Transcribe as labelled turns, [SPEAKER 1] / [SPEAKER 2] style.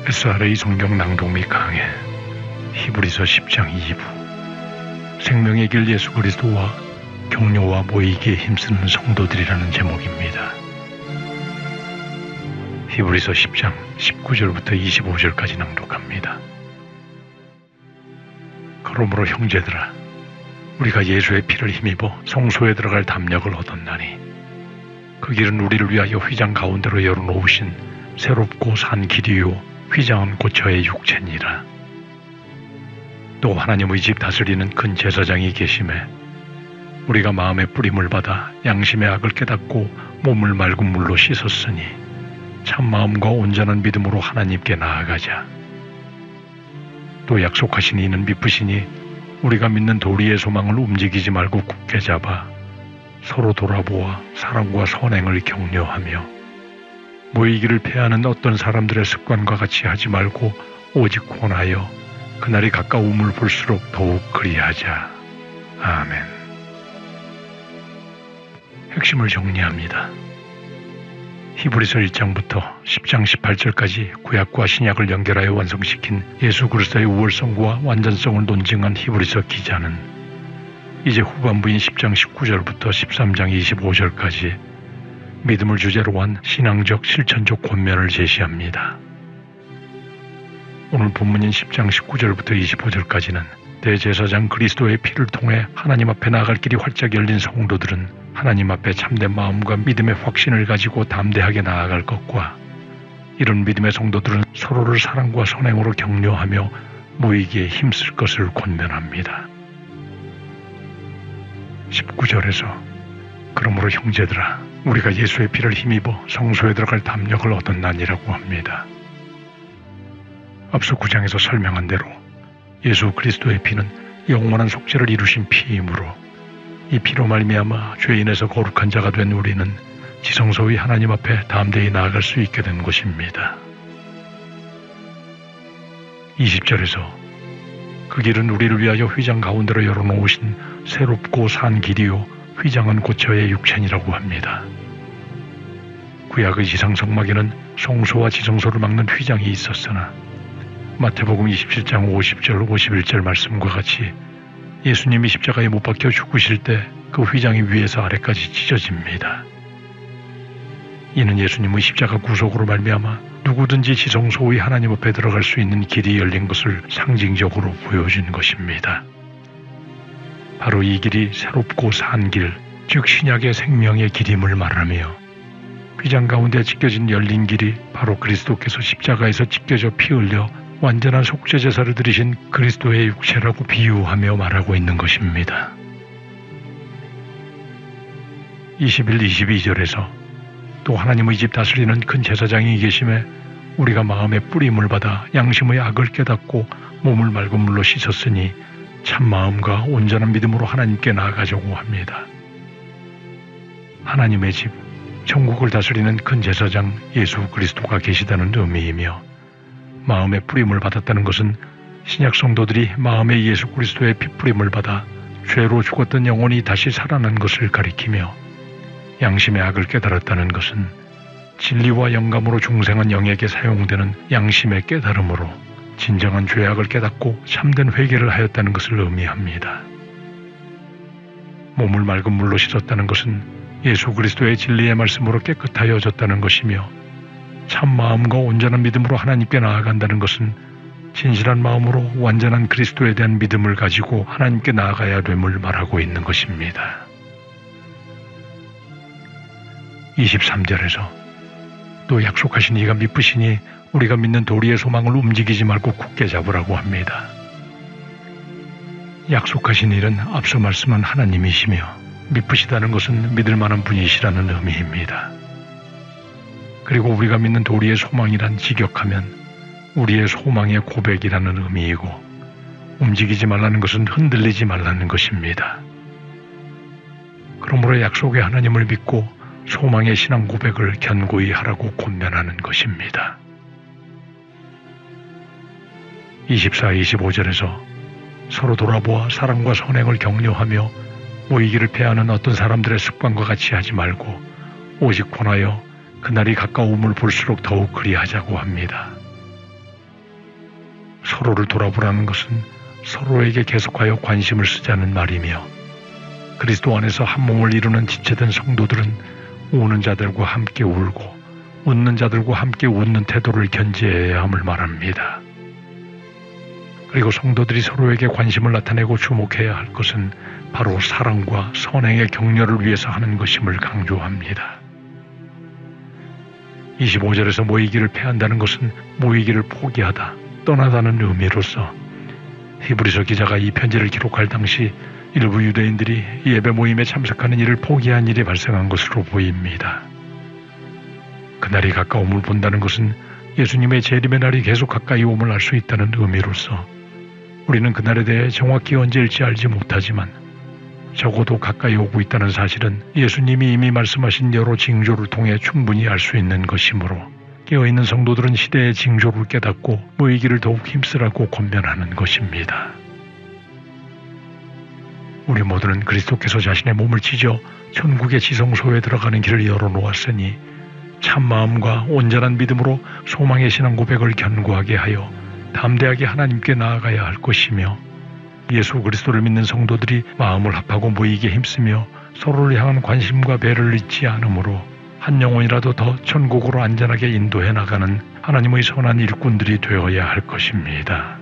[SPEAKER 1] SRA 성경 낭독 및 강해 히브리서 10장 2부 생명의 길 예수 그리스도와 격려와 모이기에 힘쓰는 성도들이라는 제목입니다. 히브리서 10장 19절부터 25절까지 낭독합니다. 그러므로 형제들아, 우리가 예수의 피를 힘입어 성소에 들어갈 담력을 얻었나니 그 길은 우리를 위하여 휘장 가운데로 열어놓으신 새롭고 산 길이요 휘장은 곧 저의 육체니라. 또 하나님의 집 다스리는 큰 제사장이 계심에 우리가 마음의 뿌림을 받아 양심의 악을 깨닫고 몸을 맑은 물로 씻었으니 참 마음과 온전한 믿음으로 하나님께 나아가자. 또 약속하신 이는 미쁘시니 우리가 믿는 도리의 소망을 움직이지 말고 굳게 잡아 서로 돌아보아 사랑과 선행을 격려하며 모이기를 패하는 어떤 사람들의 습관과 같이 하지 말고 오직 권하여 그날이 가까움을 볼수록 더욱 그리하자. 아멘. 핵심을 정리합니다. 히브리서 1장부터 10장 18절까지 구약과 신약을 연결하여 완성시킨 예수 그리스도의 우월성과 완전성을 논증한 히브리서 기자는 이제 후반부인 10장 19절부터 13장 25절까지 믿음을 주제로 한 신앙적 실천적 권면을 제시합니다. 오늘 본문인 10장 19절부터 25절까지는 대제사장 그리스도의 피를 통해 하나님 앞에 나아갈 길이 활짝 열린 성도들은 하나님 앞에 참된 마음과 믿음의 확신을 가지고 담대하게 나아갈 것과 이런 믿음의 성도들은 서로를 사랑과 선행으로 격려하며 모이기에 힘쓸 것을 권면합니다. 19절에서 그러므로 형제들아, 우리가 예수의 피를 힘입어 성소에 들어갈 담력을 얻었나니라고 합니다. 앞서 9장에서 설명한 대로 예수 그리스도의 피는 영원한 속죄를 이루신 피이므로 이 피로 말미암아 죄인에서 거룩한 자가 된 우리는 지성소의 하나님 앞에 담대히 나아갈 수 있게 된 것입니다. 20절에서 그 길은 우리를 위하여 휘장 가운데로 열어놓으신 새롭고 산 길이요 휘장은 곧 저의 육체니라고 합니다. 구약의 지상성막에는 성소와 지성소를 막는 휘장이 있었으나 마태복음 27장 50절 51절 말씀과 같이 예수님이 십자가에 못 박혀 죽으실 때 그 휘장이 위에서 아래까지 찢어집니다. 이는 예수님의 십자가 구속으로 말미암아 누구든지 지성소의 하나님 앞에 들어갈 수 있는 길이 열린 것을 상징적으로 보여준 것입니다. 바로 이 길이 새롭고 산 길, 즉 신약의 생명의 길임을 말하며 휘장 가운데 찢겨진 열린 길이 바로 그리스도께서 십자가에서 찢겨져 피 흘려 완전한 속죄 제사를 드리신 그리스도의 육체라고 비유하며 말하고 있는 것입니다. 21, 22절에서 또 하나님의 집 다스리는 큰 제사장이 계심에 우리가 마음의 뿌림을 받아 양심의 악을 깨닫고 몸을 맑은 물로 씻었으니 참 마음과 온전한 믿음으로 하나님께 나아가자고 합니다. 하나님의 집, 천국을 다스리는 큰 제사장 예수 그리스도가 계시다는 의미이며 마음의 뿌림을 받았다는 것은 신약 성도들이 마음의 예수 그리스도의 핏뿌림을 받아 죄로 죽었던 영혼이 다시 살아난 것을 가리키며 양심의 악을 깨달았다는 것은 진리와 영감으로 중생한 영에게 사용되는 양심의 깨달음으로 진정한 죄악을 깨닫고 참된 회개를 하였다는 것을 의미합니다. 몸을 맑은 물로 씻었다는 것은 예수 그리스도의 진리의 말씀으로 깨끗하여졌다는 것이며 참 마음과 온전한 믿음으로 하나님께 나아간다는 것은 진실한 마음으로 완전한 그리스도에 대한 믿음을 가지고 하나님께 나아가야 됨을 말하고 있는 것입니다. 23절에서 또 약속하신 이가 미쁘시니 우리가 믿는 도리의 소망을 움직이지 말고 굳게 잡으라고 합니다. 약속하신 일은 앞서 말씀한 하나님이시며 미쁘시다는 것은 믿을 만한 분이시라는 의미입니다. 그리고 우리가 믿는 도리의 소망이란 직역하면 우리의 소망의 고백이라는 의미이고 움직이지 말라는 것은 흔들리지 말라는 것입니다. 그러므로 약속의 하나님을 믿고 소망의 신앙 고백을 견고히 하라고 권면하는 것입니다. 24, 25절에서 서로 돌아보아 사랑과 선행을 격려하며 모이기를 패하는 어떤 사람들의 습관과 같이 하지 말고 오직 권하여 그날이 가까움을 볼수록 더욱 그리하자고 합니다. 서로를 돌아보라는 것은 서로에게 계속하여 관심을 쓰자는 말이며, 그리스도 안에서 한 몸을 이루는 지체된 성도들은 우는 자들과 함께 울고 웃는 자들과 함께 웃는 태도를 견지해야 함을 말합니다. 그리고 성도들이 서로에게 관심을 나타내고 주목해야 할 것은 바로 사랑과 선행의 격려를 위해서 하는 것임을 강조합니다. 25절에서 모이기를 패한다는 것은 모이기를 포기하다, 떠나다는 의미로서 히브리서 기자가 이 편지를 기록할 당시 일부 유대인들이 예배 모임에 참석하는 일을 포기한 일이 발생한 것으로 보입니다. 그날이 가까움을 본다는 것은 예수님의 재림의 날이 계속 가까이 옴을 알 수 있다는 의미로서 우리는 그날에 대해 정확히 언제일지 알지 못하지만 적어도 가까이 오고 있다는 사실은 예수님이 이미 말씀하신 여러 징조를 통해 충분히 알 수 있는 것이므로 깨어있는 성도들은 시대의 징조를 깨닫고 모이기를 더욱 힘쓰라고 권면하는 것입니다. 우리 모두는 그리스도께서 자신의 몸을 찢어 천국의 지성소에 들어가는 길을 열어놓았으니 참 마음과 온전한 믿음으로 소망의 신앙 고백을 견고하게 하여 담대하게 하나님께 나아가야 할 것이며, 예수 그리스도를 믿는 성도들이 마음을 합하고 모이기에 힘쓰며 서로를 향한 관심과 배를 잊지 않으므로 한 영혼이라도 더 천국으로 안전하게 인도해 나가는 하나님의 선한 일꾼들이 되어야 할 것입니다.